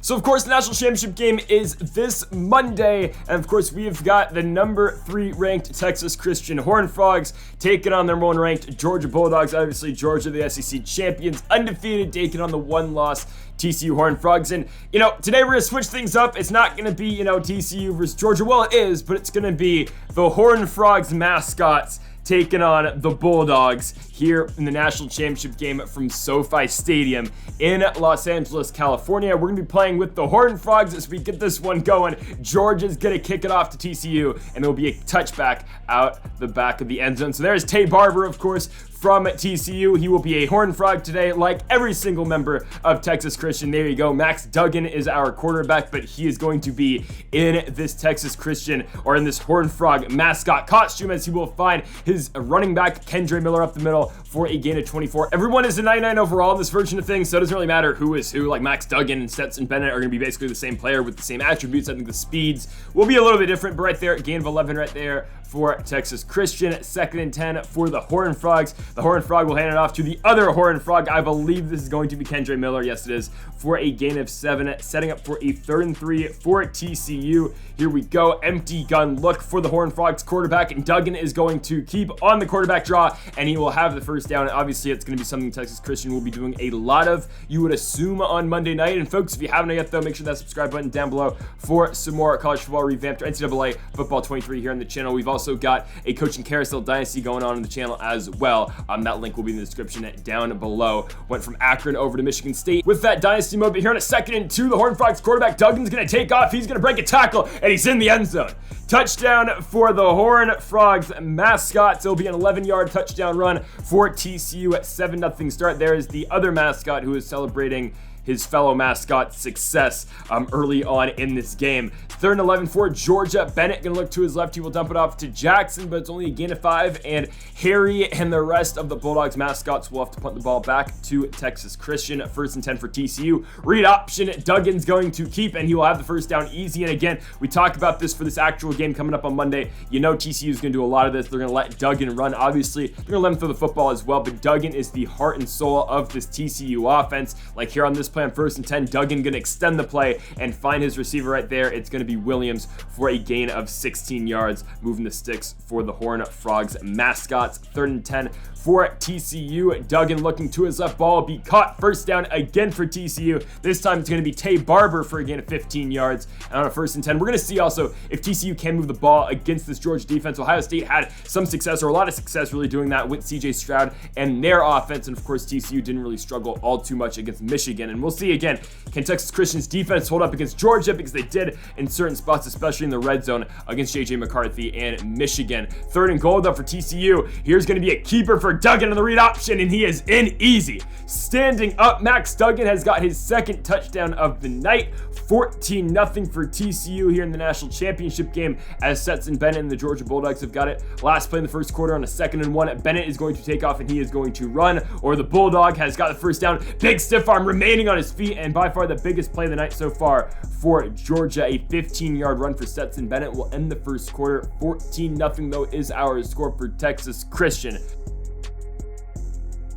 So, of course, the national championship game is this Monday, and of course, we've got the number 3 ranked Texas Christian Horned Frogs taking on their own ranked Georgia Bulldogs. Obviously, Georgia, the SEC champions, undefeated, taking on the one-loss TCU Horned Frogs. And, today we're going to switch things up. It's not going to be, TCU versus Georgia. Well, it is, but it's going to be the Horned Frogs Mascots taking on the Bulldogs here in the national championship game from SoFi Stadium in Los Angeles, California. We're going to be playing with the Horned Frogs as we get this one going. Georgia's going to kick it off to TCU, and there'll be a touchback out the back of the end zone. So there's Tay Barber, of course, from TCU. He will be a Horned Frog today, like every single member of Texas Christian. There you go. Max Duggan is our quarterback, but he is going to be in this Texas Christian, or in this Horned Frog mascot costume, as he will find his running back, Kendre Miller, up the middle for a gain of 24. Everyone is a 99 overall in this version of things, so it doesn't really matter who is who. Like Max Duggan and Stetson Bennett are going to be basically the same player with the same attributes. I think the speeds will be a little bit different, but right there, gain of 11 right there for Texas Christian. 2nd and 10 for the Horned Frogs. The Horned Frog will hand it off to the other Horned Frog. I believe this is going to be Kendre Miller. Yes, it is, for a gain of 7, setting up for a 3rd and 3 for TCU. Here we go. Empty gun look for the Horned Frogs quarterback, and Duggan is going to keep on the quarterback draw, and he will have the first down. Obviously, it's going to be something Texas Christian will be doing a lot of, you would assume, on Monday night. And folks, if you haven't yet, though, make sure that subscribe button down below for some more college football revamped, or NCAA football 23 here on the channel. We've also got a coaching carousel Dynasty going on the channel as well. That link will be in the description down below. Went from Akron over to Michigan State with that Dynasty mode, but here in a 2nd and 2, the Horned Frogs quarterback Duggan's going to take off. He's going to break a tackle, and he's in the end zone. Touchdown for the Horned Frogs Mascots. It'll be an 11-yard touchdown run for TCU at 7-0 start. There is the other mascot who is celebrating his fellow mascot's success early on in this game. 3rd and 11 for Georgia. Bennett gonna look to his left. He will dump it off to Jackson, but it's only a gain of 5, and Harry and the rest of the Bulldogs mascots will have to punt the ball back to Texas Christian. 1st and 10 for TCU. Read option, Duggan's going to keep, and he will have the first down easy. And again, we talked about this for this actual game coming up on Monday. TCU is gonna do a lot of this. They're gonna let Duggan run. Obviously, they're gonna let him throw the football as well, but Duggan is the heart and soul of this TCU offense. Like here on this play on 1st and 10, Duggan gonna extend the play and find his receiver right there. It's gonna be Williams for a gain of 16 yards, moving the sticks for the Horned Frogs Mascots. 3rd and 10 for TCU. Duggan looking to his left, ball will be caught. First down again for TCU. This time it's going to be Tay Barber for a gain of 15 yards. And on a 1st and 10, we're going to see also if TCU can move the ball against this Georgia defense. Ohio State had some success, or a lot of success really doing that with CJ Stroud and their offense. And of course, TCU didn't really struggle all too much against Michigan. And we'll see again, can Texas Christian's defense hold up against Georgia, because they did in certain spots, especially in the red zone against JJ McCarthy and Michigan. 3rd and goal though for TCU. Here's going to be a keeper for Duggan on the read option, and he is in easy. Standing up, Max Duggan has got his 2nd touchdown of the night. 14-0 for TCU here in the national championship game, as Stetson Bennett and the Georgia Bulldogs have got it. Last play in the 1st quarter on a 2nd and 1. Bennett is going to take off, and he is going to run, or the Bulldog has got the first down. Big stiff arm remaining on his feet, and by far the biggest play of the night so far for Georgia. A 15-yard run for Stetson Bennett will end the 1st quarter. 14-0 though is our score for Texas Christian.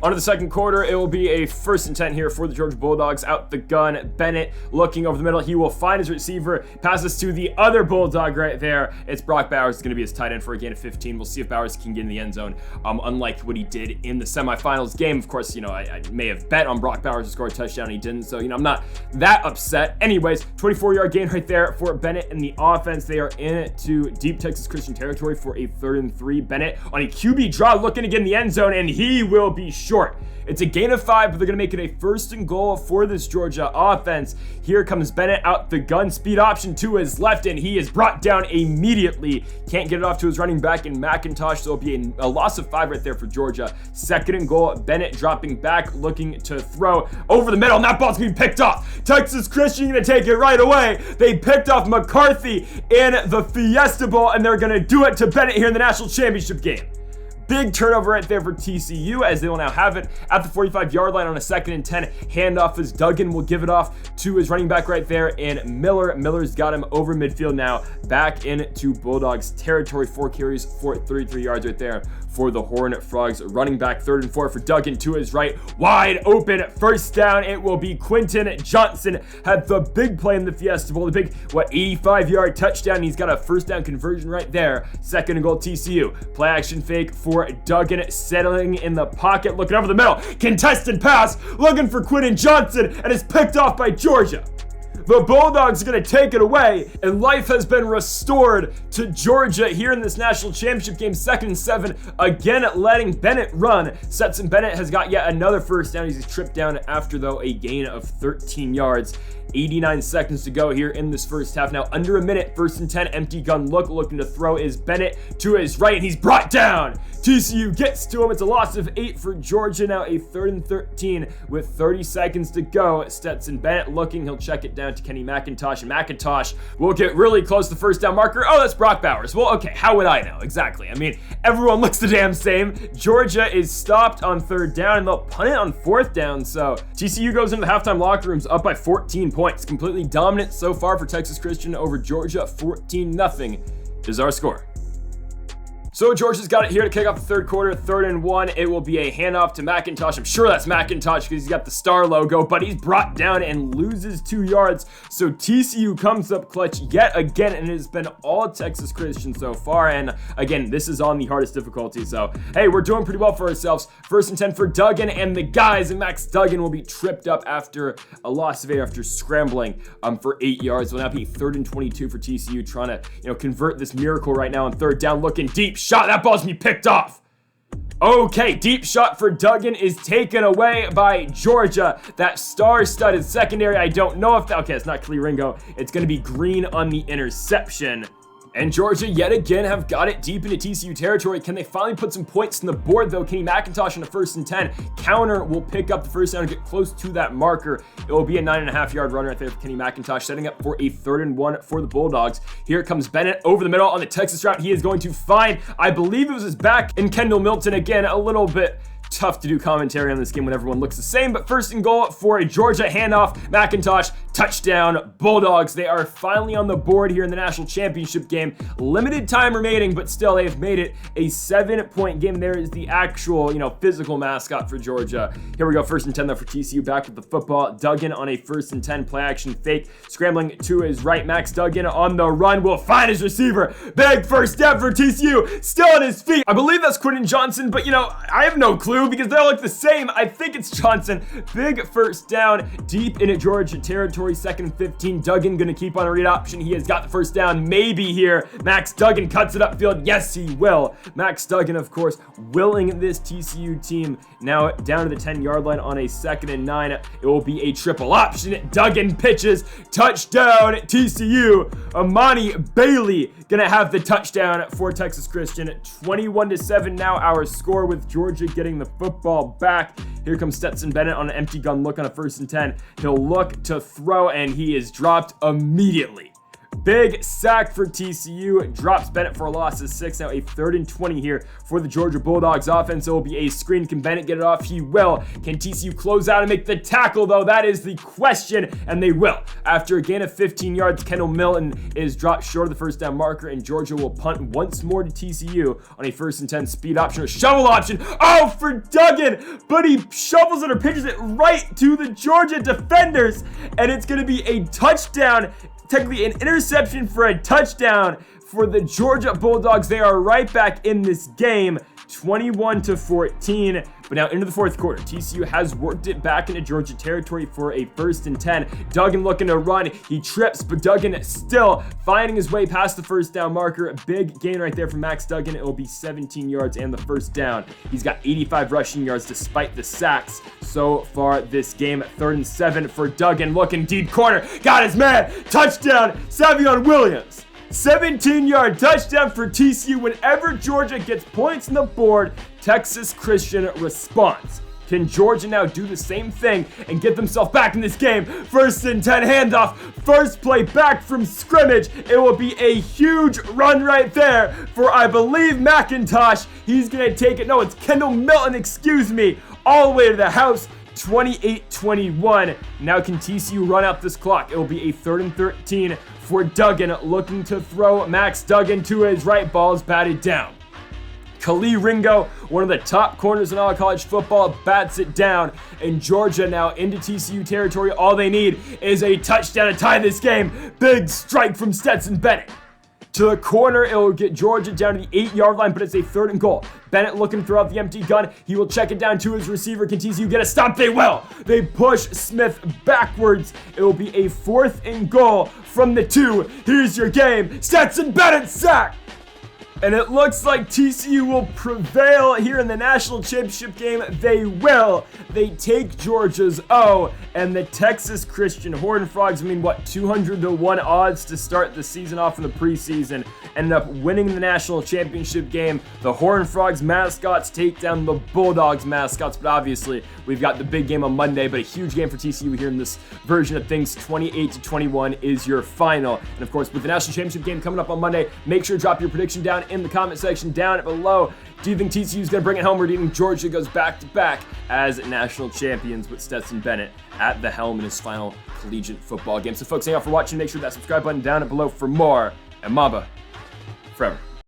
On to the 2nd quarter, it will be a 1st and 10 here for the Georgia Bulldogs. Out the gun, Bennett looking over the middle. He will find his receiver, passes to the other Bulldog right there. It's Brock Bowers. It's going to be his tight end for a gain of 15. We'll see if Bowers can get in the end zone, unlike what he did in the semifinals game. Of course, I may have bet on Brock Bowers to score a touchdown. He didn't, so, I'm not that upset. Anyways, 24-yard gain right there for Bennett and the offense. They are into deep Texas Christian territory for a 3rd and 3. Bennett on a QB draw looking to get in the end zone, and he will be short. It's a gain of 5, but they're going to make it a 1st and goal for this Georgia offense. Here comes Bennett out the gun, speed option to his left, and he is brought down immediately. Can't get it off to his running back in McIntosh, so it'll be a loss of 5 right there for Georgia. 2nd and goal, Bennett dropping back, looking to throw over the middle, and that ball's going to be picked off. Texas Christian going to take it right away. They picked off McCarthy in the Fiesta Bowl, and they're going to do it to Bennett here in the national championship game. Big turnover right there for TCU, as they will now have it at the 45-yard line on a 2nd and 10. Handoff as Duggan will give it off to his running back right there, and Miller's got him over midfield now, back into Bulldogs territory. 4 carries for 33 yards right there for the Horned Frogs. Running back 3rd and 4 for Duggan to his right. Wide open, first down. It will be Quentin Johnson. Had the big play in the Fiesta Bowl. The big, 85-yard touchdown. He's got a first down conversion right there. 2nd and goal, TCU. Play action fake for Duggan, settling in the pocket, looking over the middle. Contested pass, looking for Quentin Johnson, and is picked off by Georgia. The Bulldogs are going to take it away, and life has been restored to Georgia here in this national championship game. 2nd and 7, again letting Bennett run. Stetson Bennett has got yet another first down. He's tripped down after, though, a gain of 13 yards. 89 seconds to go here in this first half. Now under a minute, 1st and 10, empty gun look, looking to throw is Bennett to his right, and he's brought down. TCU gets to him. It's a loss of 8 for Georgia. Now a 3rd and 13 with 30 seconds to go. Stetson Bennett looking. He'll check it down to Kenny McIntosh, and McIntosh will get really close to the first down marker. Oh, that's Brock Bowers. Well, okay, how would I know? Exactly. I mean, everyone looks the damn same. Georgia is stopped on 3rd down, and they'll punt it on 4th down. So TCU goes into the halftime locker rooms up by 14 points. Completely dominant so far for Texas Christian over Georgia. 14-0 is our score. So Georgia's got it here to kick off the 3rd quarter, 3rd and 1. It will be a handoff to McIntosh. I'm sure that's McIntosh because he's got the star logo, but he's brought down and loses 2 yards. So TCU comes up clutch yet again, and it has been all Texas Christian so far. And again, this is on the hardest difficulty. So, hey, we're doing pretty well for ourselves. 1st and 10 for Duggan and the guys, and Max Duggan will be tripped up after a loss of 8 after scrambling for 8 yards. Will now be 3rd and 22 for TCU, trying to convert this miracle right now on 3rd down, looking deep. Shot. That ball's gonna be picked off. Okay, deep shot for Duggan is taken away by Georgia. That star-studded secondary, I don't know if that... Okay, it's not Ringo. It's going to be Green on the interception. And Georgia yet again have got it deep into TCU territory. Can they finally put some points on the board, though? Kenny McIntosh on a 1st and 10. Counter will pick up the first down and get close to that marker. It will be a 9.5-yard run right there for Kenny McIntosh, setting up for a 3rd and 1 for the Bulldogs. Here comes Bennett over the middle on the Texas route. He is going to find, I believe it was his back, in Kendall Milton. Again, a little bit tough to do commentary on this game when everyone looks the same, but 1st and goal for a Georgia handoff. McIntosh, touchdown, Bulldogs. They are finally on the board here in the national championship game. Limited time remaining, but still they've made it a 7-point game. There is the actual, physical mascot for Georgia. Here we go, 1st and 10 though for TCU, back with the football. Duggan on a 1st and 10, play action fake, scrambling to his right. Max Duggan on the run will find his receiver. Big first down for TCU, still on his feet. I believe that's Quentin Johnson, but I have no clue because they all look the same. I think it's Johnson. Big first down deep into Georgia territory. 2nd and 15. Duggan gonna keep on a read option. He has got the first down maybe here. Max Duggan cuts it upfield. Yes, he will. Max Duggan, of course, willing this TCU team now down to the 10-yard line on a 2nd and 9. It will be a triple option. Duggan pitches. Touchdown TCU. Amani Bailey gonna have the touchdown for Texas Christian. 21-7 now our score, with Georgia getting the football back. Here comes Stetson Bennett on an empty gun look on a 1st and 10. He'll look to throw, and he is dropped immediately. Big sack for TCU. Drops Bennett for a loss of 6. Now a 3rd and 20 here for the Georgia Bulldogs offense. It will be a screen. Can Bennett get it off? He will. Can TCU close out and make the tackle, though? That is the question, and they will. After a gain of 15 yards, Kendall Milton is dropped short of the first down marker, and Georgia will punt once more to TCU on a 1st and 10 speed option or shovel option. Oh, for Duggan, but he shovels it or pitches it right to the Georgia defenders, and it's going to be a touchdown. Technically an interception for a touchdown for the Georgia Bulldogs. They are right back in this game, 21-14. But now into the 4th quarter, TCU has worked it back into Georgia territory for a 1st and 10. Duggan looking to run. He trips, but Duggan still finding his way past the first down marker. A big gain right there from Max Duggan. It will be 17 yards and the first down. He's got 85 rushing yards despite the sacks so far this game. 3rd and 7 for Duggan. Looking deep corner. Got his man. Touchdown, Savion Williams. 17-yard touchdown for TCU. Whenever Georgia gets points on the board, Texas Christian responds. Can Georgia now do the same thing and get themselves back in this game? 1st and 10 handoff. First play back from scrimmage. It will be a huge run right there for, I believe, McIntosh. He's going to take it. No, it's Kendall Milton, excuse me. All the way to the house. 28-21. Now can TCU run out this clock? It will be a 3rd and 13 for Duggan, looking to throw. Max Duggan to his right. Ball is batted down. Khalil Ringo, one of the top corners in all college football, bats it down, and Georgia now into TCU territory. All they need is a touchdown to tie this game. Big strike from Stetson Bennett. To the corner, it will get Georgia down to the 8-yard line, but it's a 3rd and goal. Bennett looking throughout the empty gun. He will check it down to his receiver. Can TCU get a stop? They will. They push Smith backwards. It will be a 4th and goal from the 2. Here's your game. Stetson Bennett sack. And it looks like TCU will prevail here in the national championship game. They will. They take Georgia's O, and the Texas Christian Horned Frogs, 200-1 odds to start the season off in the preseason, ended up winning the national championship game. The Horned Frogs Mascots take down the Bulldogs Mascots, but obviously we've got the big game on Monday, but a huge game for TCU here in this version of things. 28-21 is your final. And of course, with the national championship game coming up on Monday, make sure to drop your prediction down in the comment section down below. Do you think TCU is going to bring it home, or do you think Georgia goes back-to-back as national champions with Stetson Bennett at the helm in his final collegiate football game? So folks, thank y'all for watching. Make sure that subscribe button down below for more. And Mamba forever.